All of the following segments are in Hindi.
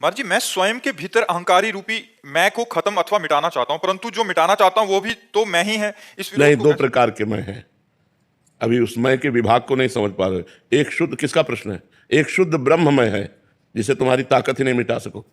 महाराज जी, मैं स्वयं के भीतर अहंकारी रूपी मैं को खत्म अथवा मिटाना चाहता हूं, परंतु जो मिटाना चाहता हूं वो भी तो मैं ही है। इस विरोध नहीं, को दो कैसे? प्रकार के मैं हैं। अभी उस मैं के विभाग को नहीं समझ पा रहे। एक शुद्ध, किसका प्रश्न है? एक शुद्ध ब्रह्ममय है जिसे तुम्हारी ताकत ही नहीं मिटा सको,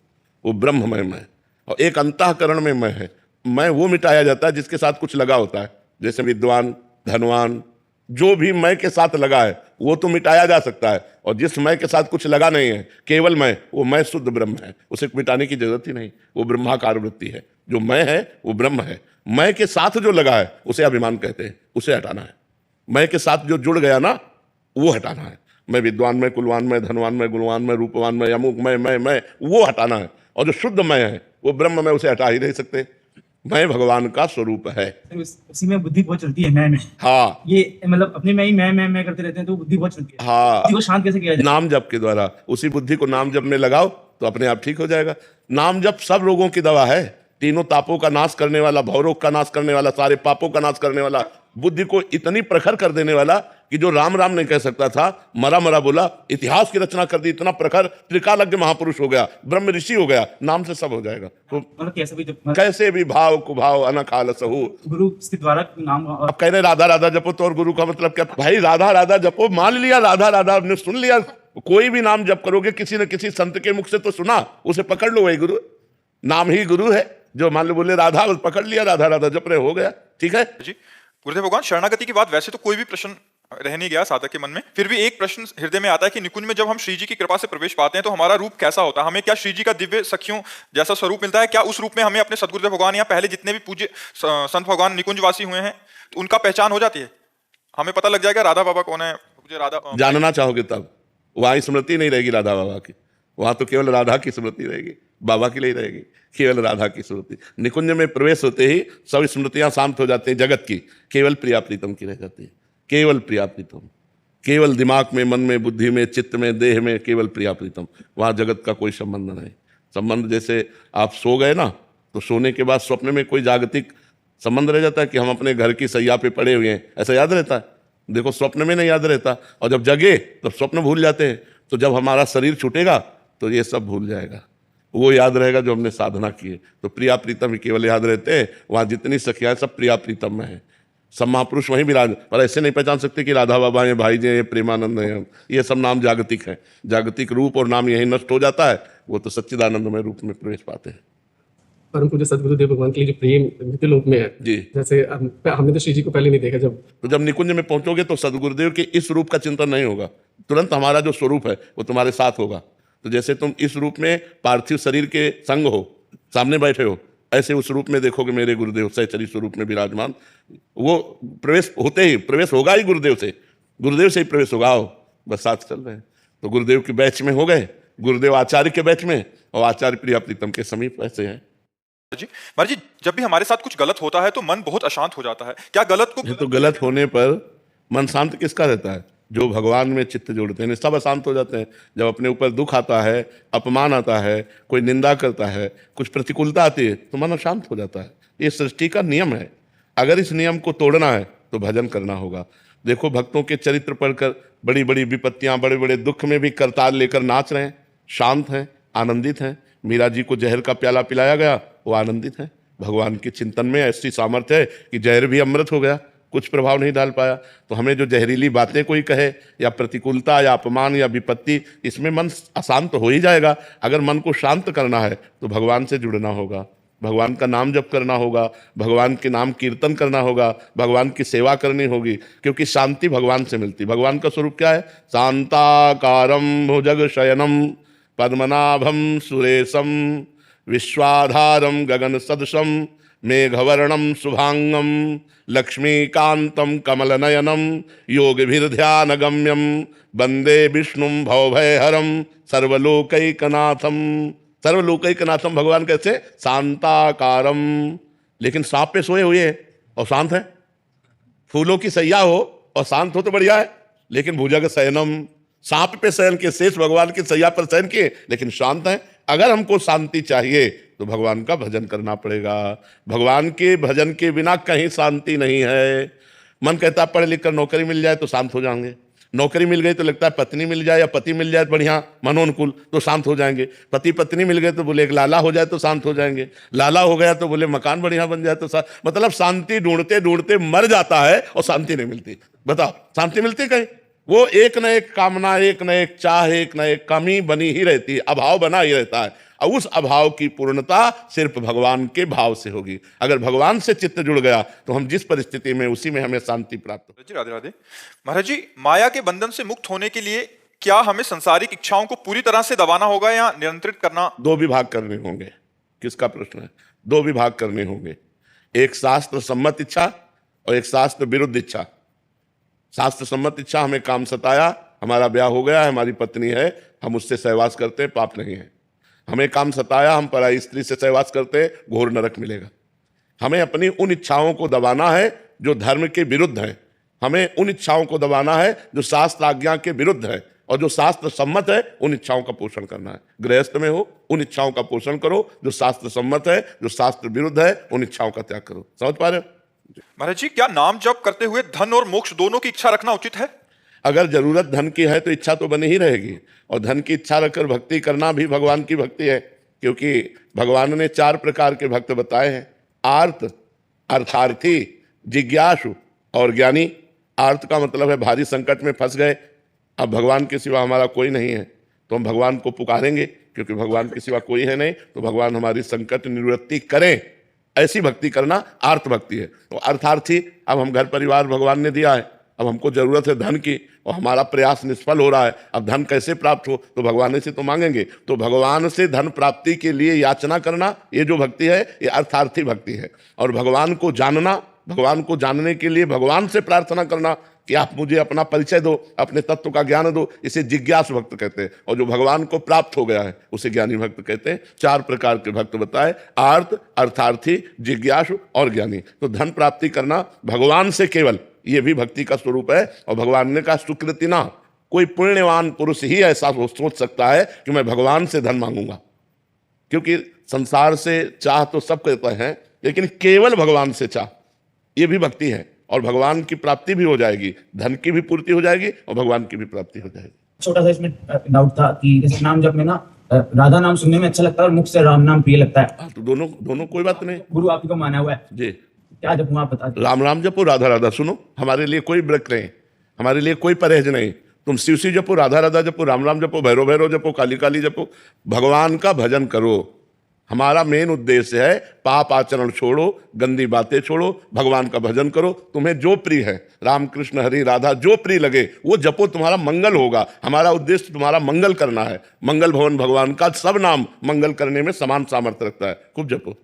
वो ब्रह्ममय मैं। और एक अंतःकरण में मैं है। मैं वो मिटाया जाता है जिसके साथ कुछ लगा होता है, जैसे विद्वान, धनवान, जो भी मैं के साथ लगा है वो तो मिटाया जा सकता है। और जिस मैं के साथ कुछ लगा नहीं है, केवल मैं, वो मैं शुद्ध ब्रह्म है, उसे मिटाने की जरूरत ही नहीं। वो ब्रह्माकार वृत्ति है। जो मैं है वो ब्रह्म है। मैं के साथ जो लगा है उसे अभिमान कहते हैं, उसे हटाना है। मैं के साथ जो जुड़ गया ना, वो हटाना है। मैं विद्वान, मैं कुलवान, मैं धनवान, मैं गुणवान, मैं रूपवान, मैं अमुक, मैं वो हटाना है। और जो शुद्ध मैं है वो ब्रह्म, मैं उसे हटा ही नहीं सकते। मैं भगवान का स्वरूप है। उसी में बुद्धि बहुत चलती है, मैं हाँ, ये मतलब अपने में ही मैं करते रहते हैं, तो बुद्धि बहुत चलती है। हाँ, बुद्धि को शांत कैसे किया जाए? नाम जप के द्वारा। उसी बुद्धि को नाम जप में लगाओ तो अपने आप ठीक हो जाएगा। नाम जप सब रोगों की दवा है। तीनों तापों का नाश करने वाला, भवरोग का नाश करने वाला, सारे पापों का नाश करने वाला, बुद्धि को इतनी प्रखर कर देने वाला कि जो राम राम नहीं कह सकता था, मरा मरा बोला, इतिहास की रचना कर दी। इतना प्रखर, त्रिकालज्ञ महापुरुष हो गया, ब्रह्म ऋषि हो गया। नाम से सब हो जाएगा। तो मतलब कैसे भी भाव कुभाव अनखाल सहु। गुरु के द्वारा नाम अब कह रहे राधा राधा जपो, तो और गुरु का मतलब क्या? भाई राधा राधा जपो, मान लिया राधा राधा, आपने सुन लिया। कोई भी नाम जप करोगे, किसी न किसी संत के मुख से तो सुना, उसे पकड़ लो, वही गुरु। नाम ही गुरु है। जो मान लो बोले राधा, बस पकड़ लिया, राधा राधा जप रहे, हो गया, ठीक है जी गुरुदेव भगवान, शरणागति की बात वैसे तो कोई भी प्रश्न रह नहीं गया साधक के मन में, फिर भी एक प्रश्न हृदय में आता है कि निकुंज में जब हम श्री जी की कृपा से प्रवेश पाते हैं तो हमारा रूप कैसा होता है? हमें क्या श्री जी का दिव्य सखियों जैसा स्वरूप मिलता है? क्या उस रूप में हमें अपने सदगुरुदेव भगवान या पहले जितने भी पूज्य संत भगवान निकुंजवासी हुए हैं तो उनका पहचान हो जाती है? हमें पता लग जाएगा राधा बाबा कौन है, पूज्य राधा जानना चाहोगे तब वहां स्मृति नहीं रहेगी राधा बाबा की। वहां तो केवल राधा की स्मृति रहेगी, बाबा की नहीं रहेगी, केवल राधा की स्मृति। निकुंज में प्रवेश होते ही सब स्मृतियां शांत हो जाती हैं जगत की, केवल प्रिया प्रीतम की रह जाती है। केवल प्रिया प्रीतम, केवल दिमाग में, मन में, बुद्धि में, चित्त में, देह में केवल प्रिया प्रीतम। वहां जगत का कोई संबंध नहीं। संबंध जैसे आप सो गए ना, तो सोने के बाद स्वप्न में कोई जागतिक संबंध रह जाता है कि हम अपने घर की सैया पे पड़े हुए हैं, ऐसा याद रहता है? देखो, स्वप्न में नहीं याद रहता। और जब जगे तब स्वप्न भूल जाते हैं। तो जब हमारा शरीर छूटेगा तो ये सब भूल जाएगा, वो याद रहेगा जो हमने साधना की है। तो प्रिया प्रीतम ही केवल याद रहते हैं। वहाँ जितनी सखियाँ सब प्रिया प्रीतम में है। सब महापुरुष वहीं विराज, पर ऐसे नहीं पहचान सकते कि राधा बाबा हैं, भाई जी हैं, प्रेमानंद हैं। ये सब नाम जागतिक है। जागतिक रूप और नाम यही नष्ट हो जाता है, वो तो सच्चिदानंदमय रूप में प्रवेश पाते हैं। परम पूज्य सदगुरुदेव भगवान के लिए जो प्रेम मृत्यु लोक में है जी, जैसे हमने तो श्री जी को पहले नहीं देखा। जब निकुंज में पहुंचोगे तो सदगुरुदेव के इस रूप का चिंतन नहीं होगा, तुरंत हमारा जो स्वरूप है वो तुम्हारे साथ होगा। तो जैसे तुम इस रूप में पार्थिव शरीर के संग हो, सामने बैठे हो, ऐसे उस रूप में देखोगे मेरे गुरुदेव सहचरी स्वरूप में विराजमान। वो प्रवेश होते ही प्रवेश होगा ही गुरुदेव से ही प्रवेश होगा। आओ, बस साथ चल रहे हैं। तो गुरुदेव के बैच में हो गए, गुरुदेव आचार्य के बैच में, और आचार्य प्रिया प्रीतम के समीप ऐसे हैं। जी महाराज जी, जब भी हमारे साथ कुछ गलत होता है तो मन बहुत अशांत हो जाता है। क्या गलत को तो गलत होने पर मन शांत किसका रहता है? जो भगवान में चित्त जोड़ते हैं, सब अशांत हो जाते हैं। जब अपने ऊपर दुख आता है, अपमान आता है, कोई निंदा करता है, कुछ प्रतिकूलता आती है, तो मन अशांत हो जाता है। ये सृष्टि का नियम है। अगर इस नियम को तोड़ना है तो भजन करना होगा। देखो, भक्तों के चरित्र पढ़कर बड़ी बड़ी विपत्तियां, बड़े बड़े दुख में भी करताल लेकर नाच रहे हैं, शांत हैं, आनंदित हैं। मीरा जी को जहर का प्याला पिलाया गया, वो आनंदित हैं। भगवान के चिंतन में ऐसी सामर्थ्य है कि जहर भी अमृत हो गया, कुछ प्रभाव नहीं डाल पाया। तो हमें जो जहरीली बातें कोई कहे, या प्रतिकूलता, या अपमान, या विपत्ति, इसमें मन अशांत हो ही जाएगा। अगर मन को शांत करना है तो भगवान से जुड़ना होगा, भगवान का नाम जप करना होगा, भगवान के नाम कीर्तन करना होगा, भगवान की सेवा करनी होगी। क्योंकि शांति भगवान से मिलती। भगवान का स्वरूप क्या है? शांताकारं भुजगशयनं पद्मनाभं सुरेशं विश्वाधारं गगन सदृशं मेघवर्णं शुभांगं लक्ष्मीकांतं कमलनयनं योगिभिर्ध्यानगम्यं वंदे विष्णुं भवभयहरं सर्वलोकैकनाथं। सर्वलोकैकनाथम भगवान कैसे? शांताकारम। लेकिन सांप पे सोए हुए और शांत है। फूलों की सैया हो और शांत हो तो बढ़िया है, लेकिन भुजग शयनम, सांप पे शयन के, शेष भगवान की सैया पर शयन किए, लेकिन शांत है। अगर हमको शांति चाहिए तो भगवान का भजन करना पड़ेगा। भगवान के भजन के बिना कहीं शांति नहीं है। मन कहता पढ़ लिख कर नौकरी मिल जाए तो शांत हो जाएंगे, नौकरी मिल गई तो लगता है पत्नी मिल जाए या पति मिल जाए तो बढ़िया मनोनुकूल तो शांत हो जाएंगे। पति पत्नी मिल गए तो बोले एक लाला हो जाए तो शांत हो जाएंगे। लाला हो गया तो बोले मकान बढ़िया बन जाए तो मतलब शांति ढूंढते ढूंढते मर जाता है और शांति नहीं मिलती। बताओ शांति मिलती कहीं? वो एक न एक कामना, एक न एक चाह, एक न एक कमी बनी ही रहती है, अभाव बना ही रहता है। और उस अभाव की पूर्णता सिर्फ भगवान के भाव से होगी। अगर भगवान से चित्त जुड़ गया तो हम जिस परिस्थिति में उसी में हमें शांति प्राप्त हो। जी राधे राधे। महाराज जी, माया के बंधन से मुक्त होने के लिए क्या हमें संसारिक इच्छाओं को पूरी तरह से दबाना होगा या नियंत्रित करना? दो विभाग करने होंगे। किसका प्रश्न है? दो विभाग करने होंगे, एक शास्त्र सम्मत इच्छा और एक शास्त्र विरुद्ध इच्छा। शास्त्र सम्मत इच्छा, हमें काम सताया, हमारा ब्याह हो गया है, हमारी पत्नी है, हम उससे सहवास करते हैं, पाप नहीं है। हमें काम सताया, हम पराई स्त्री से सहवास करते हैं, घोर नरक मिलेगा। हमें अपनी उन इच्छाओं को दबाना है जो धर्म के विरुद्ध है। हमें उन इच्छाओं को दबाना है जो शास्त्र आज्ञा के विरुद्ध है, और जो शास्त्र सम्मत है उन इच्छाओं का पोषण करना है। गृहस्थ में हो, उन इच्छाओं का पोषण करो जो शास्त्र सम्मत है, जो शास्त्र विरुद्ध है उन इच्छाओं का त्याग करो। समझ पा रहे हो? महाराज जी, क्या नाम जप करते हुए धन और मोक्ष दोनों की इच्छा रखना उचित है? अगर जरूरत धन की है तो इच्छा तो बनी ही रहेगी, और धन की इच्छा रखकर भक्ति करना भी भगवान की भक्ति है, क्योंकि भगवान ने 4 प्रकार के भक्त बताए हैं, आर्त, अर्थार्थी, जिज्ञासु और ज्ञानी। आर्त का मतलब है भारी संकट में फंस गए, अब भगवान के सिवा हमारा कोई नहीं है तो हम भगवान को पुकारेंगे, क्योंकि भगवान के सिवा कोई है नहीं, तो भगवान हमारी संकट निवृत्ति करें, ऐसी भक्ति करना आर्त भक्ति है। तो अर्थार्थी, अब हम घर परिवार भगवान ने दिया है, अब हमको जरूरत है धन की और हमारा प्रयास निष्फल हो रहा है, अब धन कैसे प्राप्त हो? तो भगवान से तो मांगेंगे। तो भगवान से धन प्राप्ति के लिए याचना करना, ये जो भक्ति है ये अर्थार्थी भक्ति है। और भगवान को जानना, भगवान को जानने के लिए भगवान से प्रार्थना करना कि आप मुझे अपना परिचय दो, अपने तत्व का ज्ञान दो, इसे जिज्ञासु भक्त कहते हैं। और जो भगवान को प्राप्त हो गया है उसे ज्ञानी भक्त कहते हैं। 4 प्रकार के भक्त बताए, आर्त, अर्थार्थी, जिज्ञासु और ज्ञानी। तो धन प्राप्ति करना भगवान से केवल, ये भी भक्ति का स्वरूप है। और भगवान ने कहा सुकृति ना, कोई पुण्यवान पुरुष ही ऐसा सोच सकता है कि मैं भगवान से धन मांगूंगा, क्योंकि संसार से चाह तो सब कहते हैं, लेकिन केवल भगवान से चाह, ये भी भक्ति है। और भगवान की प्राप्ति भी हो जाएगी, धन की भी पूर्ति हो जाएगी और भगवान की भी प्राप्ति हो जाएगी। छोटा सा इसमें डाउट था कि जैसे नाम जप में ना राधा नाम सुनने में अच्छा लगता है और मुख से राम नाम प्रिय लगता है। तो दोनों कोई बात नहीं गुरु आप ही को माना हुआ है जी। क्या जपूं आप बता दीजिए। राम राम जपो, राधा राधा सुनो, हमारे लिए कोई ब्रेक नहीं, हमारे लिए कोई परहेज नहीं। तुम शिव शिव जपो, राधा राधा जपो, राम राम जपो, भैरव भैरव जपो, काली काली जपो, भगवान का भजन करो। हमारा मेन उद्देश्य है पाप आचरण छोड़ो, गंदी बातें छोड़ो, भगवान का भजन करो। तुम्हें जो प्रिय है, राम कृष्ण हरि राधा, जो प्रिय लगे वो जपो, तुम्हारा मंगल होगा। हमारा उद्देश्य तुम्हारा मंगल करना है। मंगल भवन भगवान का सब नाम मंगल करने में समान सामर्थ्य रखता है। खूब जपो।